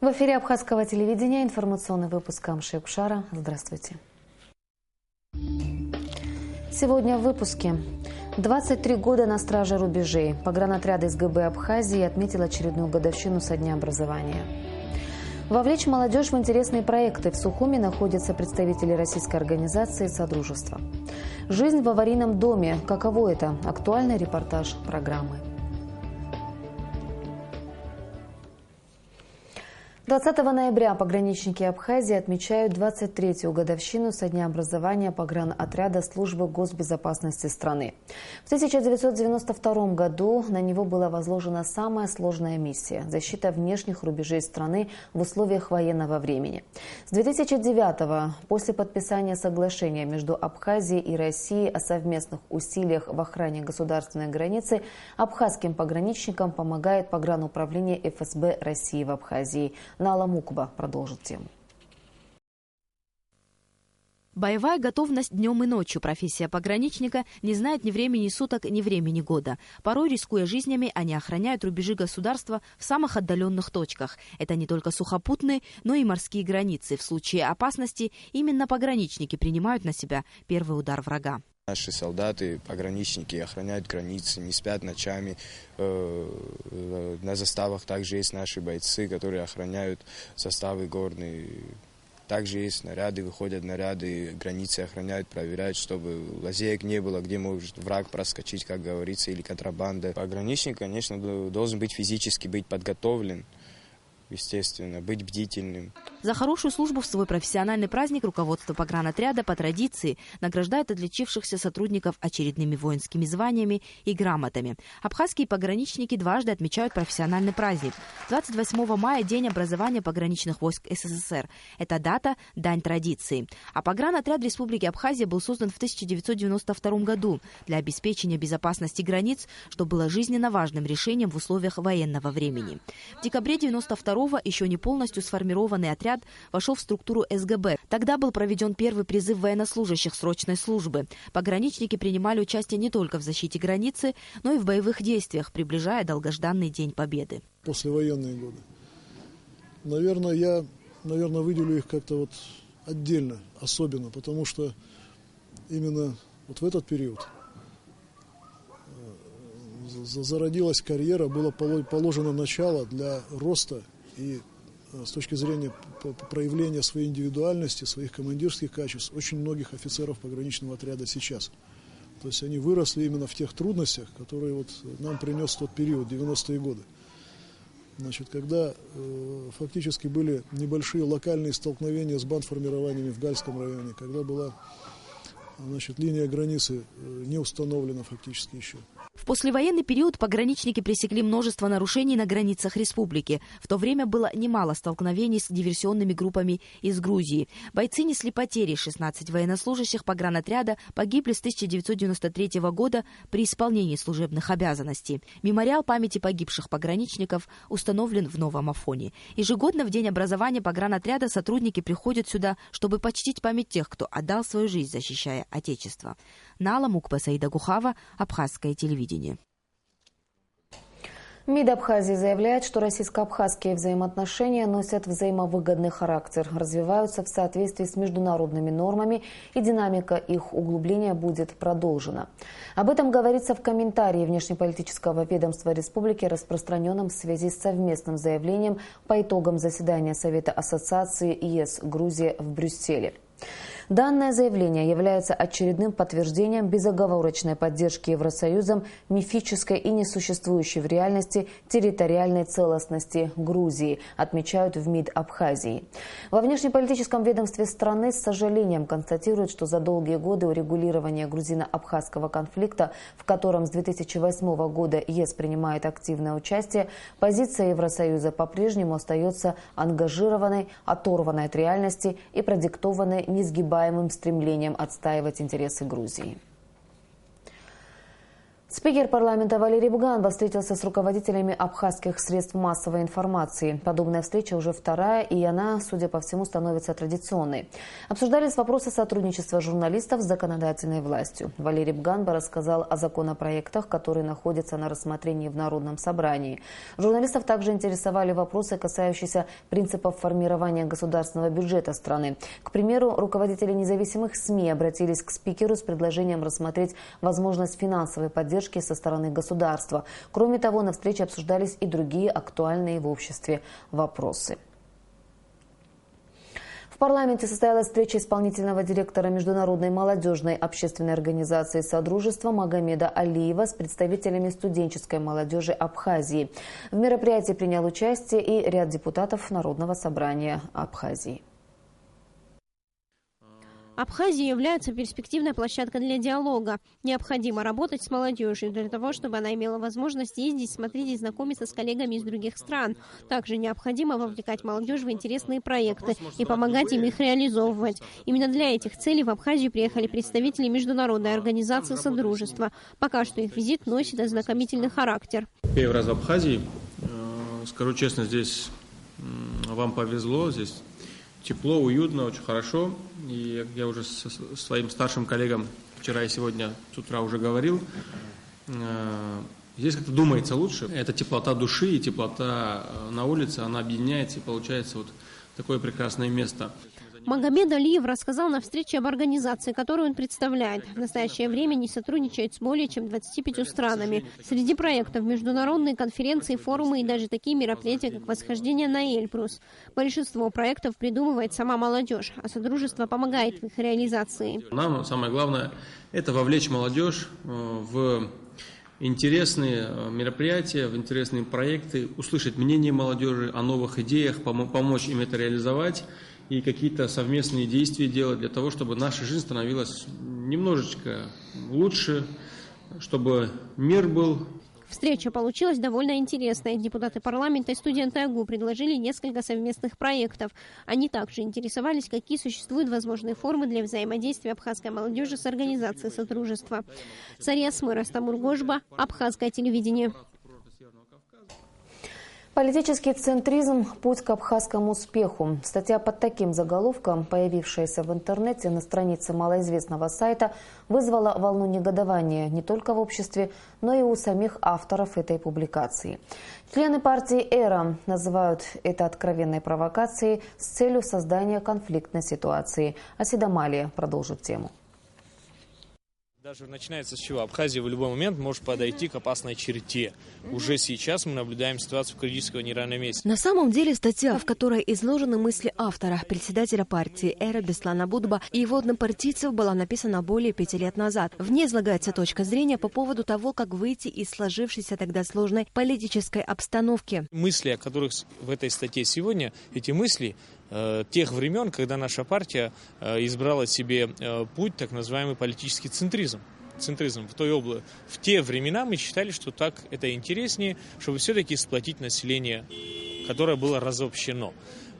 В эфире Абхазского телевидения информационный выпуск Амши Кушара. Здравствуйте. Сегодня в выпуске. 23 года на страже рубежей. Погранотряд СГБ Абхазии отметил очередную годовщину со дня образования. Вовлечь молодежь в интересные проекты. В Сухуми находятся представители российской организации «Содружество». Жизнь в аварийном доме. Каково это? Актуальный репортаж программы. 20 ноября пограничники Абхазии отмечают 23-ю годовщину со дня образования погранотряда службы госбезопасности страны. В 1992 году на него была возложена самая сложная миссия – защита внешних рубежей страны в условиях военного времени. С 2009-го, после подписания соглашения между Абхазией и Россией о совместных усилиях в охране государственной границы, абхазским пограничникам помогает погрануправление ФСБ России в Абхазии. Нала Мукба продолжит тему. Боевая готовность днем и ночью. Профессия пограничника не знает ни времени суток, ни времени года. Порой, рискуя жизнями, они охраняют рубежи государства в самых отдаленных точках. Это не только сухопутные, но и морские границы. В случае опасности именно пограничники принимают на себя первый удар врага. Наши солдаты, пограничники охраняют границы, не спят ночами. На заставах также есть наши бойцы, которые охраняют заставы горные. Также есть наряды, выходят наряды, границы охраняют, проверяют, чтобы лазеек не было, где может враг проскочить, как говорится, или контрабанда. Пограничник, конечно, должен быть физически подготовлен. Естественно, быть бдительным. За хорошую службу в свой профессиональный праздник руководство погранотряда по традиции награждает отличившихся сотрудников очередными воинскими званиями и грамотами. Абхазские пограничники дважды отмечают профессиональный праздник. 28 мая – День образования пограничных войск СССР. Эта дата – дань традиции. А погранотряд Республики Абхазия был создан в 1992 году для обеспечения безопасности границ, что было жизненно важным решением в условиях военного времени. В декабре 1992 еще не полностью сформированный отряд вошел в структуру СГБ. Тогда был проведен первый призыв военнослужащих срочной службы. Пограничники принимали участие не только в защите границы, но и в боевых действиях, приближая долгожданный День Победы. Послевоенные годы. Наверное, я выделю их как-то вот отдельно, особенно, потому что именно вот в этот период зародилась карьера, было положено начало для роста и с точки зрения проявления своей индивидуальности, своих командирских качеств очень многих офицеров пограничного отряда сейчас. То есть они выросли именно в тех трудностях, которые вот нам принес тот период, 90-е годы. Значит, когда фактически были небольшие локальные столкновения с бандформированиями в Гальском районе, когда была, значит, линия границы не установлена фактически еще. В послевоенный период пограничники пресекли множество нарушений на границах республики. В то время было немало столкновений с диверсионными группами из Грузии. Бойцы несли потери. 16 военнослужащих погранотряда погибли с 1993 года при исполнении служебных обязанностей. Мемориал памяти погибших пограничников установлен в Новом Афоне. Ежегодно в день образования погранотряда сотрудники приходят сюда, чтобы почтить память тех, кто отдал свою жизнь, защищая Отечество. Нала Мукба, Саида Гухава, Абхазское телевидение. МИД Абхазии заявляет, что российско-абхазские взаимоотношения носят взаимовыгодный характер, развиваются в соответствии с международными нормами, и динамика их углубления будет продолжена. Об этом говорится в комментарии внешнеполитического ведомства республики, распространенном в связи с совместным заявлением по итогам заседания Совета Ассоциации ЕС-Грузия в Брюсселе. Данное заявление является очередным подтверждением безоговорочной поддержки Евросоюзом мифической и несуществующей в реальности территориальной целостности Грузии, отмечают в МИД Абхазии. Во внешнеполитическом ведомстве страны с сожалением констатируют, что за долгие годы урегулирования грузино-абхазского конфликта, в котором с 2008 года ЕС принимает активное участие, позиция Евросоюза по-прежнему остается ангажированной, оторванной от реальности и продиктованной несгибаемым стремлением отстаивать интересы Грузии. Спикер парламента Валерий Бганба встретился с руководителями абхазских средств массовой информации. Подобная встреча уже вторая, и она, судя по всему, становится традиционной. Обсуждались вопросы сотрудничества журналистов с законодательной властью. Валерий Бганба рассказал о законопроектах, которые находятся на рассмотрении в Народном собрании. Журналистов также интересовали вопросы, касающиеся принципов формирования государственного бюджета страны. К примеру, руководители независимых СМИ обратились к спикеру с предложением рассмотреть возможность финансовой поддержки со стороны государства. Кроме того, на встрече обсуждались и другие актуальные в обществе вопросы. В парламенте состоялась встреча исполнительного директора Международной молодежной общественной организации «Содружество» Магомеда Алиева с представителями студенческой молодежи Абхазии. В мероприятии принял участие и ряд депутатов Народного собрания Абхазии. Абхазия является перспективной площадкой для диалога. Необходимо работать с молодежью для того, чтобы она имела возможность ездить, смотреть и знакомиться с коллегами из других стран. Также необходимо вовлекать молодежь в интересные проекты и помогать им их реализовывать. Именно для этих целей в Абхазию приехали представители Международной организации «Содружество». Пока что их визит носит ознакомительный характер. Первый раз в Абхазии. Скажу честно, здесь вам повезло. Здесь тепло, уютно, очень хорошо. И я уже со своим старшим коллегам вчера и сегодня с утра уже говорил. Здесь как-то думается лучше. Это теплота души и теплота на улице, она объединяется и получается вот такое прекрасное место. Магомед Алиев рассказал на встрече об организации, которую он представляет. В настоящее время не сотрудничает с более чем 25 странами. Среди проектов международные конференции, форумы и даже такие мероприятия, как восхождение на Эльбрус. Большинство проектов придумывает сама молодежь, а Содружество помогает в их реализации. Нам самое главное – это вовлечь молодежь в интересные мероприятия, в интересные проекты, услышать мнение молодежи о новых идеях, помочь им это реализовать и какие-то совместные действия делать для того, чтобы наша жизнь становилась немножечко лучше, чтобы мир был. Встреча получилась довольно интересной. Депутаты парламента и студенты АГУ предложили несколько совместных проектов. Они также интересовались, какие существуют возможные формы для взаимодействия абхазской молодежи с организацией Содружества. Сария Смыра, Стамур Гожба, Абхазское телевидение. Политический центризм – путь к абхазскому успеху. Статья под таким заголовком, появившаяся в интернете на странице малоизвестного сайта, вызвала волну негодования не только в обществе, но и у самих авторов этой публикации. Члены партии «Эра» называют это откровенной провокацией с целью создания конфликтной ситуации. Асида Малия продолжит тему. Даже начинается с чего? Абхазия в любой момент может подойти к опасной черте. Уже сейчас мы наблюдаем ситуацию критического неравновесия. На самом деле статья, в которой изложены мысли автора, председателя партии «Эра» Беслана Будба и его однопартийцев, была написана более 5 лет назад. В ней излагается точка зрения по поводу того, как выйти из сложившейся тогда сложной политической обстановки. Мысли, о которых в этой статье сегодня, эти мысли тех времен, когда наша партия избрала себе путь, так называемый политический центризм. Центризм в той области. В те времена мы считали, что так это интереснее, чтобы все-таки сплотить население, которое было разобщено.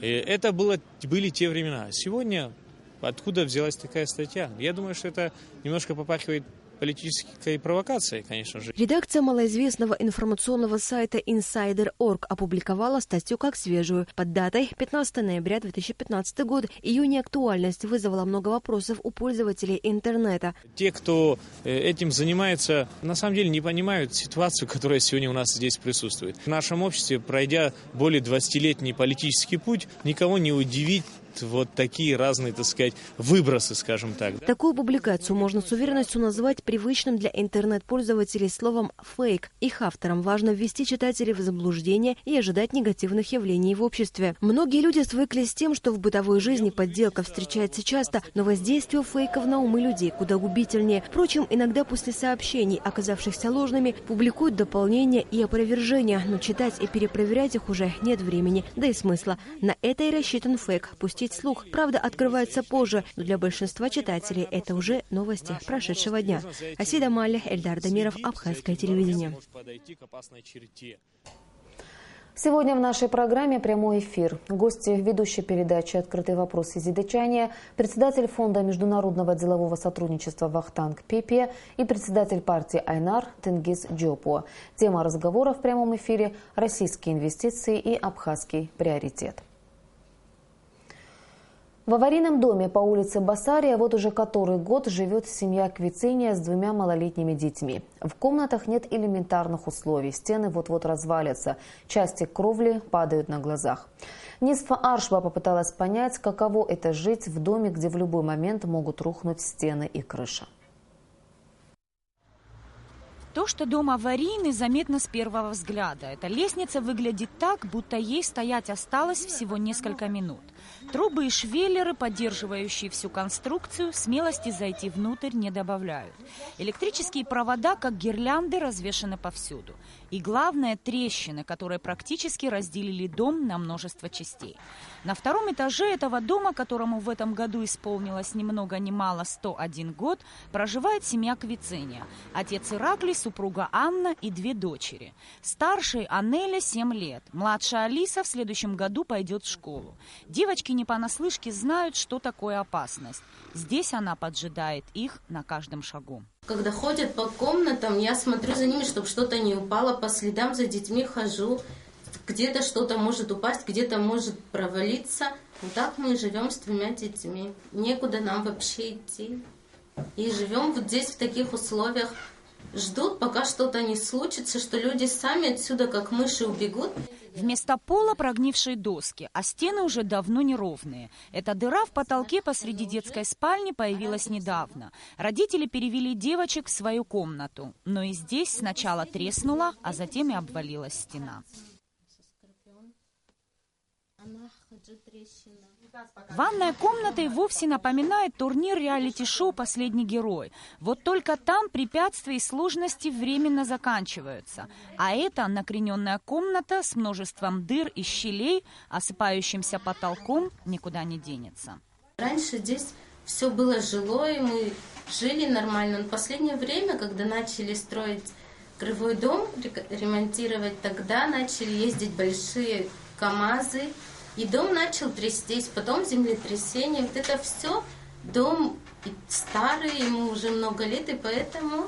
Это были те времена. Сегодня откуда взялась такая статья? Я думаю, что это немножко попахивает политической провокацией, конечно же. Редакция малоизвестного информационного сайта Insider.org опубликовала статью как свежую. Под датой 15 ноября 2015 год. Ее неактуальность вызвала много вопросов у пользователей интернета. Те, кто этим занимается, на самом деле не понимают ситуацию, которая сегодня у нас здесь присутствует. В нашем обществе, пройдя более 20-летний политический путь, никого не удивить вот такие разные, так сказать, выбросы, скажем так. Такую публикацию можно с уверенностью назвать привычным для интернет-пользователей словом «фейк». Их авторам важно ввести читателей в заблуждение и ожидать негативных явлений в обществе. Многие люди свыклись с тем, что в бытовой жизни подделка встречается часто, но воздействие фейков на умы людей куда губительнее. Впрочем, иногда после сообщений, оказавшихся ложными, публикуют дополнения и опровержения, но читать и перепроверять их уже нет времени, да и смысла. На это и рассчитан фейк. Пустить слух. Правда открывается позже, но для большинства читателей это уже новости прошедшего дня. Асида Малия, Эльдар Дамиров, Абхазское телевидение. Сегодня в нашей программе прямой эфир. Гости ведущей передачи «Открытый вопрос» Изидычания, председатель Фонда международного делового сотрудничества Вахтанг Пепе и председатель партии Айнар Тенгиз Джопуа. Тема разговора в прямом эфире – российские инвестиции и абхазский приоритет. В аварийном доме по улице Басария вот уже который год живет семья Квициния с 2 малолетними детьми. В комнатах нет элементарных условий, стены вот-вот развалятся, части кровли падают на глазах. Нисфа Аршба попыталась понять, каково это жить в доме, где в любой момент могут рухнуть стены и крыша. То, что дом аварийный, заметно с первого взгляда. Эта лестница выглядит так, будто ей стоять осталось всего несколько минут. Трубы и швеллеры, поддерживающие всю конструкцию, смелости зайти внутрь не добавляют. Электрические провода, как гирлянды, развешаны повсюду. И главное, трещины, которые практически разделили дом на множество частей. На втором этаже этого дома, которому в этом году исполнилось ни много ни мало 101 год, проживает семья Квициния. Отец Ираклий, супруга Анна и 2 дочери. Старшей Аннеле 7 лет. Младшая Алиса в следующем году пойдет в школу. Девочки не понаслышке знают, что такое опасность. Здесь она поджидает их на каждом шагу. Когда ходят по комнатам, я смотрю за ними, чтобы что-то не упало, по следам за детьми хожу. Где-то что-то может упасть, где-то может провалиться. Вот так мы живем с 2 детьми. Некуда нам вообще идти. И живем вот здесь в таких условиях. Ждут, пока что-то не случится, что люди сами отсюда, как мыши, убегут. Вместо пола прогнившие доски, а стены уже давно неровные. Эта дыра в потолке посреди детской спальни появилась недавно. Родители перевели девочек в свою комнату. Но и здесь сначала треснула, а затем и обвалилась стена. Ванная комната и вовсе напоминает турнир реалити-шоу «Последний герой». Вот только там препятствия и сложности временно заканчиваются. А это накрененная комната с множеством дыр и щелей, осыпающимся потолком, никуда не денется. Раньше здесь все было жилое, мы жили нормально. Но в последнее время, когда начали строить кривой дом, ремонтировать, тогда начали ездить большие КАМАЗы. И дом начал трястись, потом землетрясение. Вот это все, дом старый, ему уже много лет, и поэтому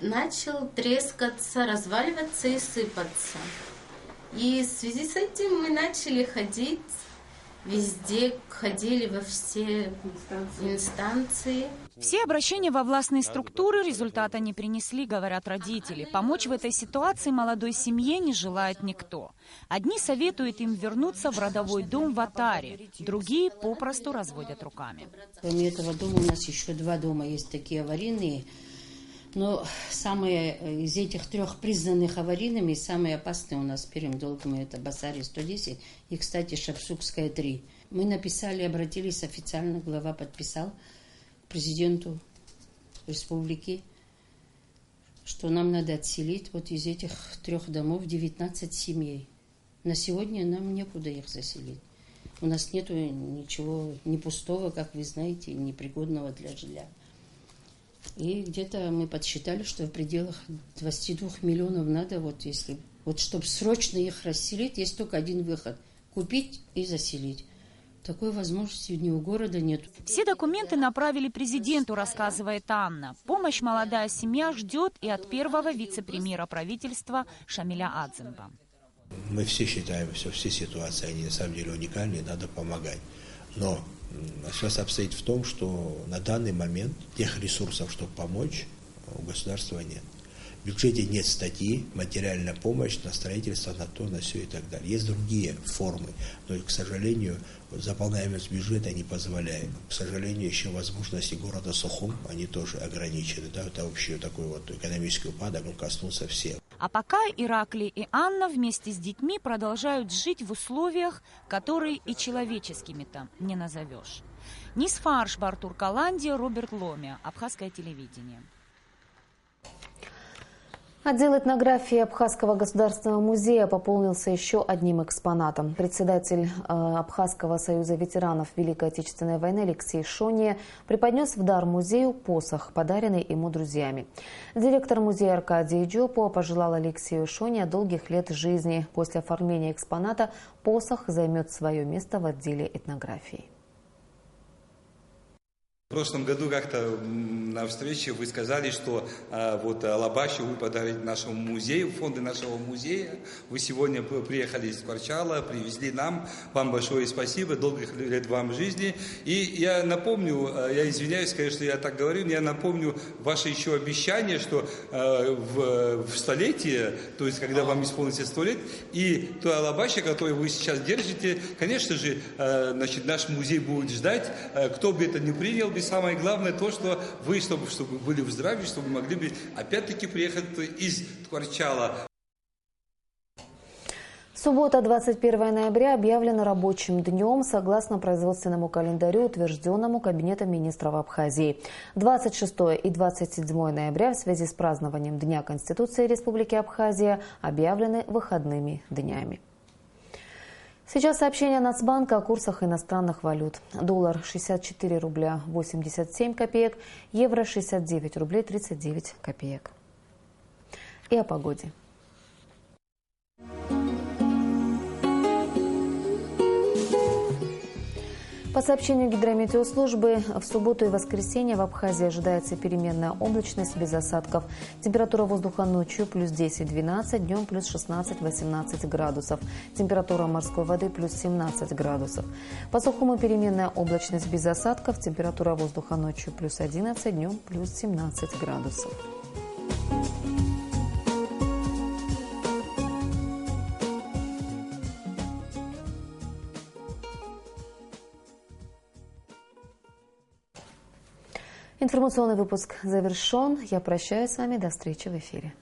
начал трескаться, разваливаться и сыпаться. И в связи с этим мы начали ходить везде, ходили во все инстанции. Все обращения во властные структуры результата не принесли, говорят родители. Помочь в этой ситуации молодой семье не желает никто. Одни советуют им вернуться в родовой дом в Атаре, другие попросту разводят руками. Кроме этого дома у нас еще 2 дома есть такие аварийные. Но самые из этих 3 признанных аварийными, самые опасные у нас первым долгом это Басария 110 и, кстати, Шапсукская 3. Мы написали, обратились официально, глава подписал президенту республики, что нам надо отселить вот из этих 3 домов 19 семей. На сегодня нам некуда их заселить. У нас нету ничего ни пустого, как вы знаете, ни пригодного для жилья. И где-то мы подсчитали, что в пределах 22 миллионов надо, чтобы срочно их расселить, есть только один выход – купить и заселить. Такой возможности ни у города нет. Все документы направили президенту, рассказывает Анна. Помощь молодая семья ждет и от первого вице-премьера правительства Шамиля Адзимба. Мы все считаем, что все ситуации, они на самом деле уникальны, надо помогать. Но сейчас обстоит в том, что на данный момент тех ресурсов, чтобы помочь, у государства нет. В бюджете нет статьи, материальная помощь на строительство, на то, на все и так далее. Есть другие формы, но, к сожалению, заполняемость бюджета не позволяет. К сожалению, еще возможности города Сухум, они тоже ограничены. Да? Это общий такой экономический упадок, он коснулся всех. А пока Ираклий и Анна вместе с детьми продолжают жить в условиях, которые и человеческими-то не назовешь. Нисфа Аршба, Артур Каланди, Роберт Ломия, Абхазское телевидение. Отдел этнографии Абхазского государственного музея пополнился еще одним экспонатом. Председатель Абхазского союза ветеранов Великой Отечественной войны Алексей Шония преподнес в дар музею посох, подаренный ему друзьями. Директор музея Аркадий Джопо пожелал Алексею Шония долгих лет жизни. После оформления экспоната посох займет свое место в отделе этнографии. В прошлом году как-то на встрече вы сказали, что вот Алабащу вы подарили нашему музею, фонды нашего музея. Вы сегодня приехали из Кварчала, привезли нам. Вам большое спасибо, долгих лет вам жизни. И я напомню, я извиняюсь, конечно, я так говорю, но я напомню ваше еще обещание, что в столетие, то есть когда вам исполнится 100 лет, и то Алабаща, которую вы сейчас держите, конечно же, значит, наш музей будет ждать, кто бы это ни принял. И самое главное то, что вы, чтобы были в здравии, чтобы могли бы опять-таки приехать из Кварчала. Суббота, 21 ноября, объявлена рабочим днем согласно производственному календарю, утвержденному Кабинетом министров Абхазии. 26 и 27 ноября в связи с празднованием Дня Конституции Республики Абхазия объявлены выходными днями. Сейчас сообщение Нацбанка о курсах иностранных валют. Доллар 64 рубля 87 копеек, евро 69 рублей 39 копеек. И о погоде. По сообщению гидрометеослужбы, в субботу и воскресенье в Абхазии ожидается переменная облачность без осадков. Температура воздуха ночью плюс 10-12, днем плюс 16-18 градусов. Температура морской воды плюс 17 градусов. По Сухому переменная облачность без осадков. Температура воздуха ночью плюс 11, днем плюс 17 градусов. Информационный выпуск завершен. Я прощаюсь с вами. До встречи в эфире.